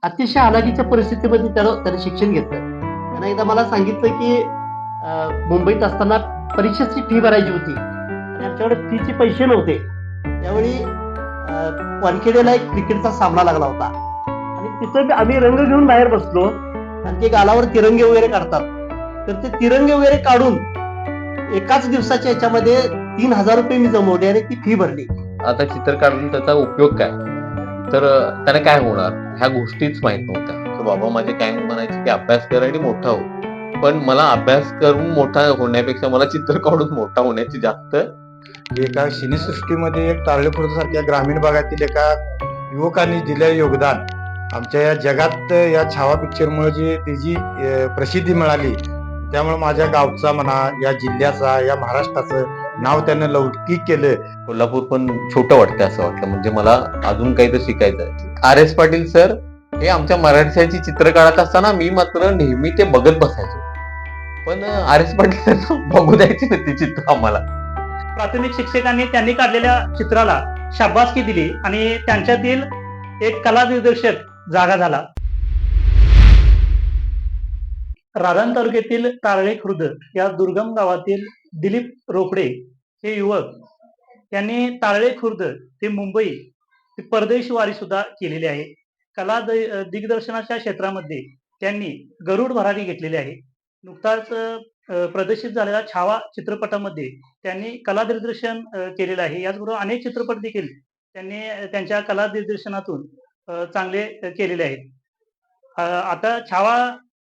अतिशय हालाकीच्या परिस्थितीमध्ये त्यानं शिक्षण घेतलं. त्यानं एकदा मला सांगितलं, की मुंबईत असताना परीक्षेची फी भरायची होती आणि आमच्याकडे फीचे पैसे नव्हते. त्यावेळी वानखेडेला एक क्रिकेटचा सामना लागला होता आणि तिथं आम्ही रंग घेऊन बाहेर बसलो आणि ते गालावर तिरंगे वगैरे काढतात. तर ते तिरंगे वगैरे काढून एकाच दिवसाच्या ह्याच्यामध्ये ₹3000 मी जमवले आणि ती फी भरली. आता चित्र काढून त्याचा उपयोग काय? तर त्याने काय होणार ह्या गोष्टीच माहित नव्हत्या. तर बाबा माझे काय म्हणायचे की अभ्यास कर आणि मोठा हो. पण मला अभ्यास करून मोठा होण्यापेक्षा मला चित्र काढून मोठा होण्याची जास्त एका सिनेसृष्टीमध्ये एक सारख्या ग्रामीण भागातील एका युवकांनी दिलेलं योगदान आमच्या या जगात या छावा पिक्चरमुळे जी त्याची प्रसिद्धी मिळाली, त्यामुळे माझ्या गावचा म्हणा, या जिल्ह्याचा, या महाराष्ट्राचं नाव त्यानं लौकिक केलं. कोल्हापूर पण छोटं वाटतं असं वाटलं. म्हणजे मला अजून काही तर शिकायचं आहे. आर.एस. पाटील सर हे आमच्या मराठी शाळेची चित्र काढत असताना मी मात्र नेहमी ते बघत बसायचो. पण आर.एस. पाटील सर बघू द्यायचे ना ती चित्र आम्हाला. प्राथमिक शिक्षकांनी त्यांनी काढलेल्या चित्राला शाबासकी दिली आणि त्यांच्यातील एक कला दिग्दर्शक जागा झाला. राधन तालुक्यातील तारळे खुर्द या दुर्गम गावातील दिलीप रोकडे हे युवक यांनी तारळे खुर्द ते मुंबई ते परदेश वारी सुद्धा केलेली आहे. कला दिग्दर्शनाच्या क्षेत्रामध्ये त्यांनी गरुड भरारी घेतलेली आहे. नुकताच प्रदर्शित झालेल्या छावा चित्रपटामध्ये त्यांनी कला दिग्दर्शन केलेलं आहे. याचबरोबर अनेक चित्रपट देखील त्यांनी त्यांच्या कला दिग्दर्शनातून चांगले केलेले आहेत. आता छावा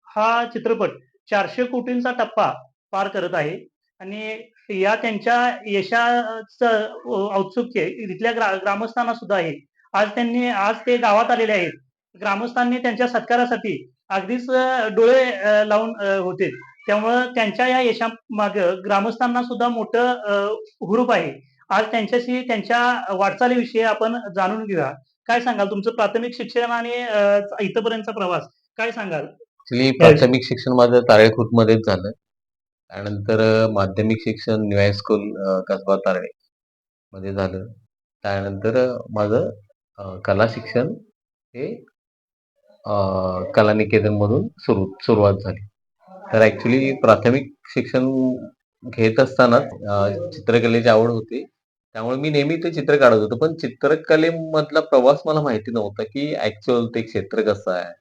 हा चित्रपट 400 कोटींचा टप्पा पार करत आहे आणि या त्यांच्या यशाचं औत्सुक्य इथल्या ग्रामस्थांना सुद्धा आहे. आज ते गावात आलेले आहेत. ग्रामस्थांनी त्यांच्या सत्कारासाठी अगदीच डोळे लावून होते. त्यामुळं त्यांच्या या यशामागं ग्रामस्थांना सुद्धा मोठं हुरूप आहे. आज त्यांच्याशी त्यांच्या वाटचालीविषयी आपण जाणून घेऊया. काय सांगाल तुमचं प्राथमिक शिक्षण आणि इथपर्यंतचा प्रवास काय सांगाल? ऍक्च्युली प्राथमिक शिक्षण माझं तारेखुर्दमध्येच झालं. त्यानंतर माध्यमिक शिक्षण न्यू हायस्कूल कसबा तारळे मध्ये झालं. त्यानंतर माझं कला शिक्षण हे कलानिकेतन मधून सुरुवात झाली. तर ऍक्च्युली प्राथमिक शिक्षण घेत असतानाच चित्रकलेची आवड होती. त्यामुळे मी नेहमी ते चित्र काढत होतो. पण चित्रकलेमधला प्रवास मला माहिती नव्हता की ऍक्च्युअल ते क्षेत्र कसं आहे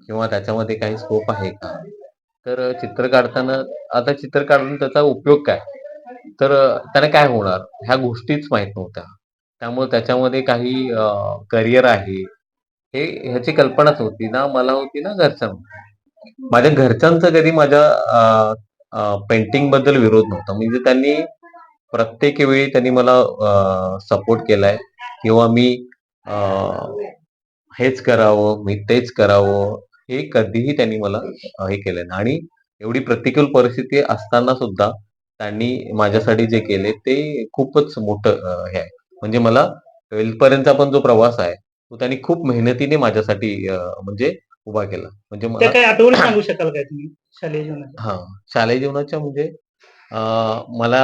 किंवा त्याच्यामध्ये काही स्कोप आहे का? तर चित्र काढताना आता चित्र काढून त्याचा उपयोग काय? तर त्याने काय होणार ह्या गोष्टीच माहित नव्हत्या. त्यामुळे त्याच्यामध्ये काही करिअर आहे हे ह्याची कल्पनाच होती ना मला होती ना घरच्यांना. माझ्या घरच्यांचा कधी माझ्या पेंटिंग बद्दल विरोध नव्हता. म्हणजे त्यांनी प्रत्येक वेळी त्यांनी मला सपोर्ट केलाय किंवा मी हेच करावं, मी तेच करावं, हे कधीही त्यांनी मला हे केलं नाही. आणि एवढी प्रतिकूल परिस्थिती असताना सुद्धा त्यांनी माझ्यासाठी जे केले ते खूपच मोठं हे आहे. म्हणजे मला 12th पर्यंतचा पण जो प्रवास आहे, तो त्यांनी खूप मेहनतीने माझ्यासाठी म्हणजे उभा केला. म्हणजे त्या मला काही आठवणी सांगू शकाल काय तुम्ही शालेय जीवनाच्या? हां, शालेय जीवनाच्या म्हणजे अ, मला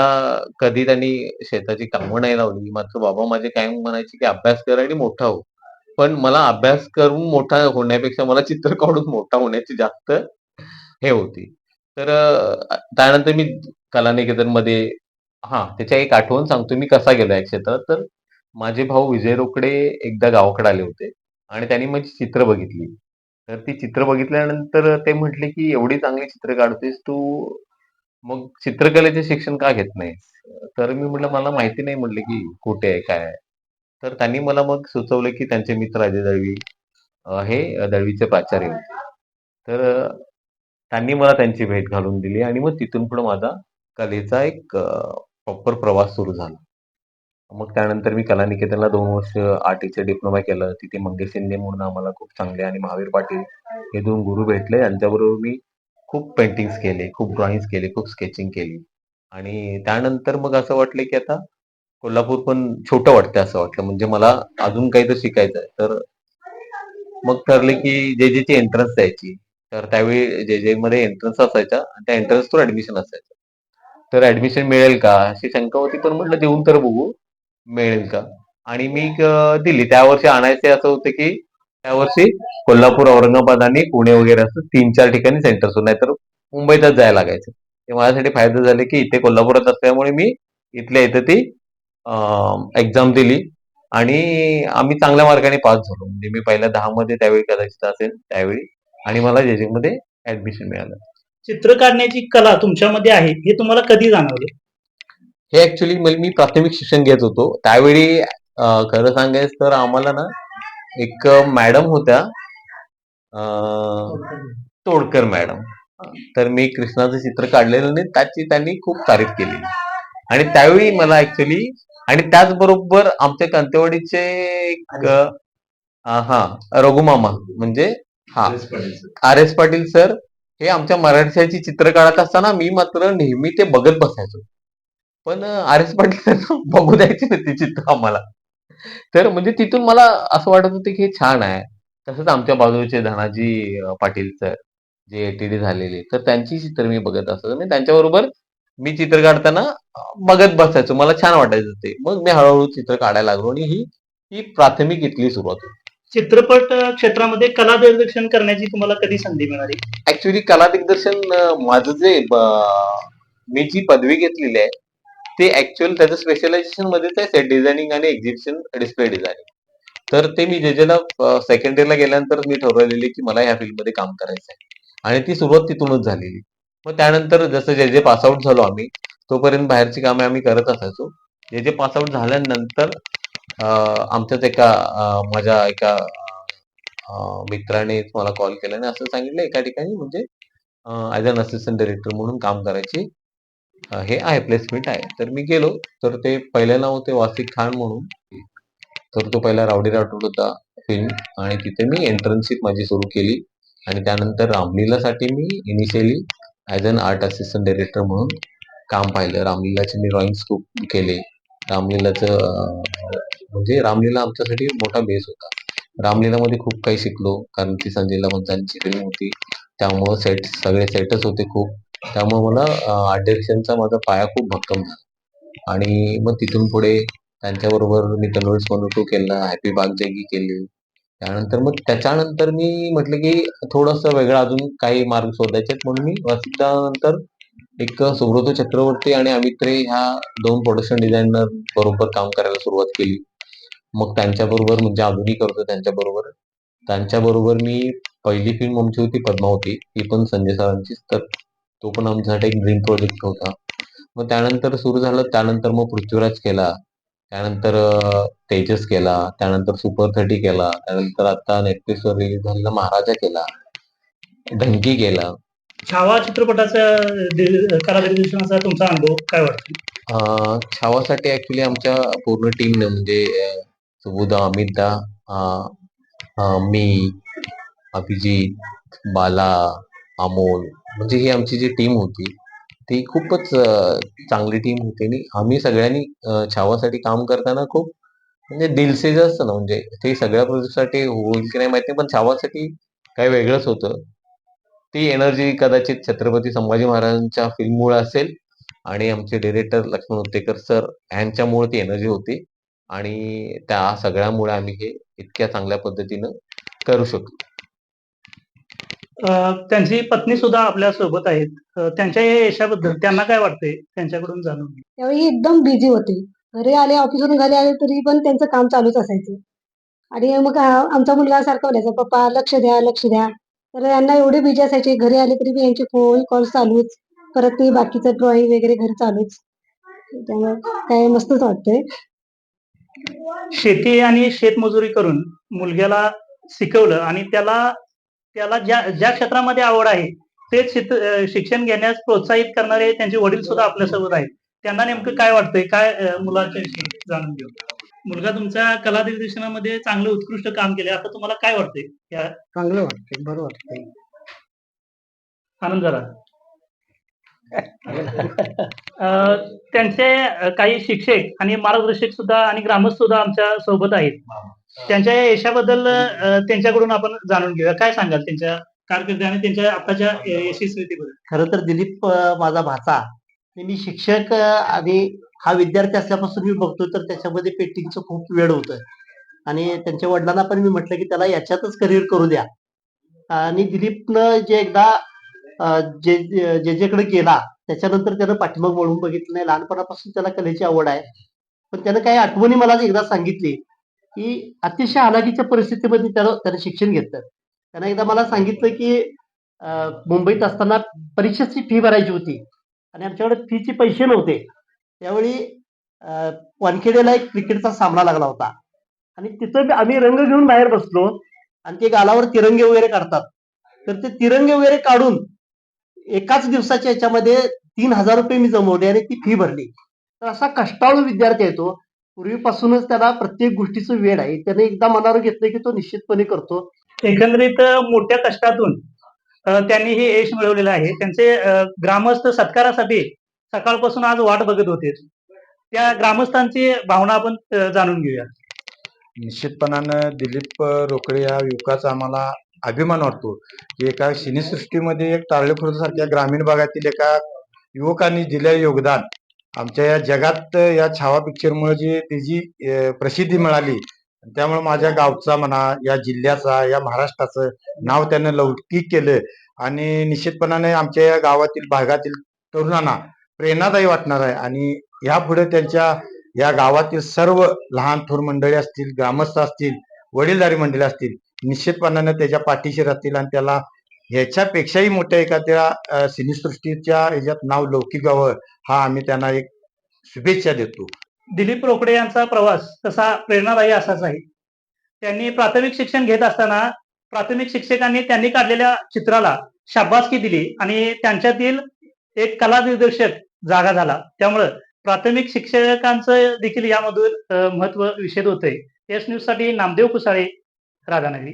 कधी त्यांनी शेताची कामं नाही लावली. मात्र बाबा माझे कायम म्हणायचे, की "अभ्यास कर आणि मोठा हो." पण मला अभ्यास करून मोठा होण्यापेक्षा मला चित्र काढून मोठा होण्याची जास्त हे होती. तर त्यानंतर मी कलानिकेतनमध्ये हां, त्याची एक आठवण सांगतो मी कसा गेलो या क्षेत्रात. तर माझे भाऊ विजय रोकडे एकदा गावाकडे आले होते आणि त्यांनी माझी चित्र बघितली. तर ती चित्र बघितल्यानंतर ते म्हटले, की "एवढी चांगली चित्र काढतोयस तू, मग चित्रकलेचे शिक्षण का घेत नाहीस?" तर मी म्हटलं, "मला माहिती नाही," म्हटलं, "की कुठे आहे, काय आहे?" तर त्यांनी मला मग सुचवलं, की त्यांचे मित्र अजय दळवी हे दळवीचे प्राचार्य होते. तर त्यांनी मला त्यांची भेट घालून दिली आणि मग तिथून पुढे माझा कलेचा एक प्रॉपर प्रवास सुरू झाला. मग त्यानंतर मी कलानिकेतनला 2 वर्ष आर्टिचं डिप्लोमा केलं. तिथे मंगेश शिंदे म्हणून आम्हाला खूप चांगले आणि महावीर पाटील हे 2 गुरु भेटले. यांच्याबरोबर मी खूप पेंटिंग्स केले, खूप ड्रॉइंग्स केले, खूप स्केचिंग केली. आणि त्यानंतर मग असं वाटलं, की आता कोल्हापूर पण छोटं वाटतंय असं वाटलं. म्हणजे मला अजून काही तर शिकायचं आहे. तर मग ठरलं, की जे-जेची एंट्रन्स द्यायची. तर त्यावेळी जे-जेमध्ये एंट्रन्स असायचा आणि त्या एंट्रन्स थ्रू ॲडमिशन असायचं. तर ॲडमिशन मिळेल का? अशी शंका होती. पण म्हटलं देऊन तर बघू, मिळेल का? आणि मी दिली. त्या वर्षी आणायचे असं होतं, की त्यावर्षी कोल्हापूर, औरंगाबाद आणि पुणे वगैरे असं 3-4 ठिकाणी सेंटर्स होते. नाहीतर मुंबईतच जायला लागायचं. ते माझ्यासाठी फायदे झाले, की इथे कोल्हापुरात असल्यामुळे मी इथल्या इथं ती एक्झाम दिली आणि आम्ही चांगल्या मार्काने पास झालो. म्हणजे मी पहिल्या 10 मध्ये त्यावेळी कदाचित असेल त्यावेळी आणि मला जे-जे मध्ये ऍडमिशन मिळालं. चित्र काढण्याची कला तुमच्यामध्ये आहे हे तुम्हाला कधी जाणवलं? हे ऍक्च्युली मी प्राथमिक शिक्षण घेत होतो. त्यावेळी खरं सांगायचं तर आम्हाला ना एक मॅडम होत्या तोडकर मॅडम. तर मी कृष्णाचं चित्र काढलेलं आणि त्याची त्यांनी खूप तारीफ केली आणि त्यावेळी मला ऍक्च्युली आणि त्याचबरोबर आमच्या कांतेवाडीचे एक हा रघुमामा म्हणजे हा आर एस पाटील सर हे आमच्या मराठी शाळेची चित्र काढत असताना मी मात्र नेहमी ते बघत बसायचो. पण आर एस पाटील सर बघू द्यायचे नाही ते चित्र आम्हाला. तर म्हणजे तिथून मला असं वाटत होतं की हे छान आहे. तसंच आमच्या बाजूचे धनाजी पाटील सर जे एटीडी झालेले तर त्यांची चित्र मी बघत असायचो आणि त्यांच्याबरोबर मी चित्र काढताना बघत बसायचो. मला छान वाटायचं ते. मग मी हळूहळू चित्र काढायला लागलो आणि ही ही प्राथमिक इथली सुरुवात होती. चित्रपट क्षेत्रामध्ये कला दिग्दर्शन करण्याची तुम्हाला कधी संधी मिळाली? ऍक्च्युली कला दिग्दर्शन माझं जे मी जी पदवी घेतलेली आहे ते ऍक्च्युअल त्याचं स्पेशलायझेशन मध्येच आहे सेट डिझायनिंग आणि एक्झिबिशन डिस्प्ले डिझायनिंग. तर ते मी जेजेला सेकंड इयरला गेल्यानंतर मी ठरवलेली की मला या फील्डमध्ये काम करायचं आहे आणि ती सुरुवात तिथूनच झालेली. मग त्यानंतर जसं जे जे पासआउट झालो आम्ही तोपर्यंत बाहेरची कामे आम्ही करत असायचो. जे जे पासआउट झाल्यानंतर आमच्याच एका माझ्या एका मित्राने मला कॉल केला आणि असं सांगितलं एका ठिकाणी म्हणजे ऍज अन असिस्टंट डायरेक्टर म्हणून काम करायची हे आहे प्लेसमेंट आहे. तर मी गेलो. तर ते पहिलं नाव होते वासिक खान म्हणून. तर तो पहिला रावडी राठोड होता फिल्म आणि तिथे मी एंट्रन्सशिप माझी सुरू केली आणि त्यानंतर रामलीलासाठी मी initially as an art assistant director म्हणून काम पाहिलं. रामलीलाचे मी ड्रॉइंग्स खूप केले. रामलीलाचं म्हणजे रामलीला आमच्यासाठी मोठा बेस होता. रामलीलामध्ये खूप काही शिकलो कारण ती संजय लवंतांची फिल्म होती. त्यामुळं सगळे सेटच होते खूप. त्यामुळे मला आर्ट डिरेक्शनचा माझा पाया खूप भक्कम झाला आणि मग तिथून पुढे त्यांच्याबरोबर मी कन्व्हर्ट्स 1-2 केला, हॅपी बाग जगी केली. त्याच्यानंतर मी म्हटलं की थोडंसं वेगळं अजून काही मार्ग शोधायचे म्हणून मी वासिकदानंतर एक सुब्रतो चक्रवर्ती आणि अमित रे ह्या 2 प्रोडक्शन डिझायनर बरोबर काम करायला सुरुवात केली. मग त्यांच्याबरोबर म्हणजे अजूनही करतो त्यांच्याबरोबर. त्यांच्याबरोबर मी पहिली फिल्म आमची होती पद्मावती. ती पण संजय सरांचीच. तर तो पण आमच्यासाठी एक ड्रीम प्रोजेक्ट होता. मग त्यानंतर सुरू झालं. त्यानंतर मग पृथ्वीराज केला. त्यानंतर तेजस केला. त्यानंतर सुपर 30 केला. त्यानंतर आता नेटफ्लिक्सवर रिलीज झालेला महाराजा केला. ढंकी केला. छावा चित्रपटाचा कला दिग्दर्शनाचा तुमचा अनुभव काय वाटतो? छावासाठी ऍक्च्युली आमच्या पूर्ण टीमने म्हणजे सुबोधा, अमितदा, मी, अभिजित, बाला, अमोल म्हणजे ही आमची जी टीम होती ती खूपच चांगली टीम होती आणि आम्ही सगळ्यांनी छावासाठी काम करताना खूप म्हणजे दिलसे जे असतं ना म्हणजे ते सगळ्या प्रोजेक्टसाठी होईल की नाही माहिती नाही, पण छावासाठी काही वेगळंच होतं. ती एनर्जी कदाचित छत्रपती संभाजी महाराजांच्या फिल्ममुळे असेल आणि आमचे डिरेक्टर लक्ष्मण उत्तेकर सर यांच्यामुळे ती एनर्जी होती आणि त्या सगळ्यामुळे आम्ही हे इतक्या चांगल्या पद्धतीनं करू शकतो. त्यांची पत्नी सुद्धा आपल्या सोबत आहेत. त्यांच्या या यशाबद्दल त्यांना काय वाटतंय त्यांच्याकडून जाणून घ्या. त्यावेळी एकदम बिझी होते. घरी आले, ऑफिसवरून घरी आले तरी पण त्यांचं काम चालूच असायचं. आणि मग आमचा मुलगा सारखा म्हणायचा, "पप्पा लक्ष द्या, लक्ष द्या." तर यांना एवढे बिझी असायचे, घरी आले तरी बी यांचे फोन कॉल चालूच. परत ते बाकीचं ड्रॉइंग वगैरे घरी चालूच. त्यामुळे काय मस्तच वाटतंय. शेती आणि शेतमजुरी करून मुलग्याला शिकवलं आणि त्याला त्याला ज्या ज्या क्षेत्रामध्ये आवड आहे तेच शिक्षण घेण्यास प्रोत्साहित करणारे त्यांचे वडील सुद्धा आपल्यासोबत आहेत. त्यांना नेमकं काय वाटतंय? काय मुलाच्या विषयी जाणून घेऊ. मुलगा तुमच्या कला दिग्दर्शनामध्ये चांगलं उत्कृष्ट काम केलंय. आता तुम्हाला काय वाटतंय? या चांगलं वाटतंय, बरं वाटतंय. आनंद झाला. त्यांचे काही शिक्षक आणि मार्गदर्शक सुद्धा आणि ग्रामस्थ सुद्धा आमच्या सोबत आहेत. त्यांच्या या यशाबद्दल त्यांच्याकडून आपण जाणून घेऊया. काय सांगाल त्यांच्या कारकिर्दी आणि त्यांच्या आताच्या यशस्वीतेबद्दल? खरं तर दिलीप माझा भाचा मी शिक्षक आणि हा विद्यार्थी असल्यापासून मी बघतो तर त्याच्यामध्ये पेंटिंगचं खूप वेळ होतं आणि त्यांच्या वडिलांना पण मी म्हटलं की त्याला याच्यातच करिअर करू द्या. आणि दिलीपनं जे एकदा जेजेकडे गेला त्याच्यानंतर त्यानं पाठीमाग वळून बघितलं नाही. लहानपणापासून त्याला कलेची आवड आहे. पण त्यानं काही आठवणी मला एकदा सांगितली की अतिशय हालाकीच्या परिस्थितीमध्ये त्यानं शिक्षण घेतलं. त्यानं एकदा मला सांगितलं की मुंबईत असताना परीक्षेची फी भरायची होती आणि आमच्याकडे फीचे पैसे नव्हते. त्यावेळी वानखेडेला एक क्रिकेटचा सामना लागला होता आणि तिथं आम्ही रंग घेऊन बाहेर बसलो आणि ते गालावर तिरंगे वगैरे काढतात. तर ते तिरंगे वगैरे काढून एकाच दिवसाच्या ह्याच्यामध्ये 3,000 रुपये मी जमवले आणि ती फी भरली. तर असा कष्टाळू विद्यार्थी आहे तो. पूर्वीपासूनच त्याला प्रत्येक गोष्टीचं वेड आहे. त्याने एकदा मनावर घेतलं की तो निश्चितपणे करतो. एकंदरीत मोठ्या कष्टातून त्यांनी हे यश मिळवलेलं आहे. त्यांचे ग्रामस्थ सत्कारासाठी सकाळपासून आज वाट बघत होते. त्या ग्रामस्थांची भावना आपण जाणून घेऊया. निश्चितपणानं दिलीप रोकडे या युवकाचा आम्हाला अभिमान वाटतो की एका सिनेसृष्टीमध्ये एक तारळे खुर्द सारख्या ग्रामीण भागातील एका युवकांनी दिलेलं योगदान आमच्या या जगात या छावा पिक्चरमुळे जी त्याची प्रसिद्धी मिळाली. त्यामुळे माझ्या गावचा म्हणा, या जिल्ह्याचा, या महाराष्ट्राचं नाव त्यानं लौकिक केलं आणि निश्चितपणाने आमच्या या गावातील भागातील तरुणांना प्रेरणादायी वाटणार आहे. आणि यापुढे त्यांच्या या गावातील सर्व लहान थोर मंडळी असतील, ग्रामस्थ असतील, वडीलधारी मंडळी असतील, निश्चितपणाने त्याच्या पाठीशी राहतील आणि त्याला ह्याच्यापेक्षाही मोठ्या एखाद्या सिनेसृष्टीच्या ह्याच्यात नाव लौकिक व्हावं हा आम्ही त्यांना एक शुभेच्छा देतो. दिलीप रोकडे यांचा प्रवास तसा प्रेरणादायी असाच आहे. त्यांनी प्राथमिक शिक्षण घेत असताना प्राथमिक शिक्षकांनी त्यांनी काढलेल्या चित्राला शाबासकी दिली आणि त्यांच्यातील एक कला दिग्दर्शक जागा झाला. त्यामुळं प्राथमिक शिक्षकांचं देखील यामधून महत्व विषद होतंय. एस न्यूज साठी नामदेव कुसाळे, राधानगरी.